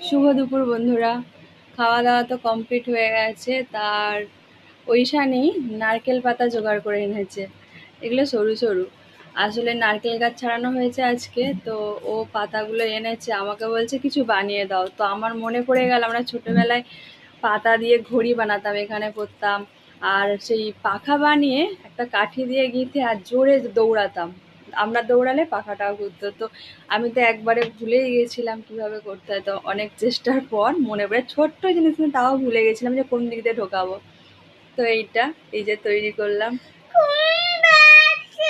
শুভ দুপুর বন্ধুরা। খাওয়া দাওয়া তো কমপ্লিট হয়ে গেছে। তার ঐশানি নারকেল পাতা জোগাড় করে এনেছে। এগুলো সরু সরু, আসলে নারকেল গাছ ছাড়ানো হয়েছে আজকে, তো ও পাতাগুলো এনেছে, আমাকে বলছে কিছু বানিয়ে দাও। তো আমার মনে পড়ে গেল আমরা ছোটবেলায় পাতা দিয়ে ঘড়ি বানাতাম, এখানে করতাম। আর সেই পাখা বানিয়ে একটা কাঠি দিয়ে গিঁথে আর জোরে দৌড়াতাম। আমরা দৌড়ালে পাখাটাও ঘুরতো। তো আমি তো একবারে ভুলেই গেছিলাম কিভাবে করতে হয়। তো অনেক চেষ্টার পর মনে পড়ে, ছোট্ট জিনিস কিন্তু তাও ভুলে গেছিলাম যে কোন দিক দিয়ে ঢোকাবো। তো এই যে তৈরি করলাম।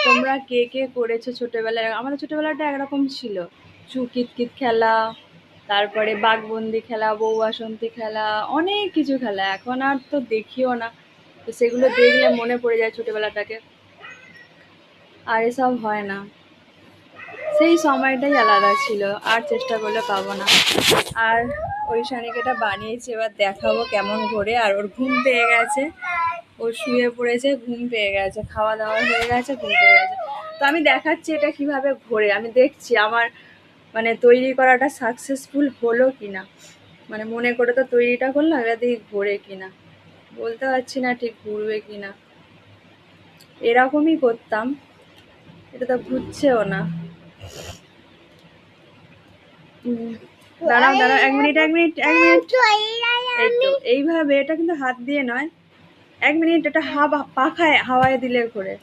তোমরা কে কে করেছো ছোটবেলায়? আমাদের ছোটবেলাটা একরকম ছিল। কিতকিত খেলা, তারপরে বাঘবন্দি খেলা, বউ বাসন্তী খেলা, অনেক কিছু খেলা এখন আর তো দেখিও না। তো সেগুলো দেখলে মনে পড়ে যায় ছোটবেলাটাকে। আর এসব হয় না, সেই সময়টাই আলাদা ছিল, আর চেষ্টা করলে পাবো না। আর ওই শানিকেটা বানিয়েছি, এবার দেখাবো কেমন ঘোরে। আর ওর ঘুম পেয়ে গেছে, ও শুয়ে পড়েছে, ঘুম পেয়ে গেছে, খাওয়া দাওয়া হয়ে গেছে, ঘুম পেয়ে গেছে। তো আমি দেখাচ্ছি এটা কিভাবে ঘোরে, আমি দেখছি আমার মানে তৈরি করাটা সাকসেসফুল হলো কিনা। মানে মনে করে তো তৈরিটা করলাম, এবার দেখি ঘোরে কিনা। বলতে পারছি না ঠিক ঘুরবে কিনা। এরকমই করতাম, এটা তো ঘুরছেও না। দাঁড়াও দাঁড়াও, এক মিনিট এক মিনিট এক মিনিট। এই তো এইভাবে, এটা কিন্তু হাত দিয়ে নয়। এক মিনিট, এটা পাখায় হাওয়ায় দিলে ঘোরে।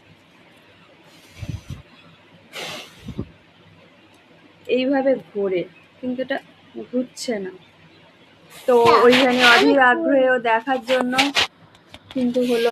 এইভাবে ঘোরে, কিন্তু এটা ঘুরছে না। তো ওইখানে অধীর আগ্রহেও দেখার জন্য কিন্তু হলো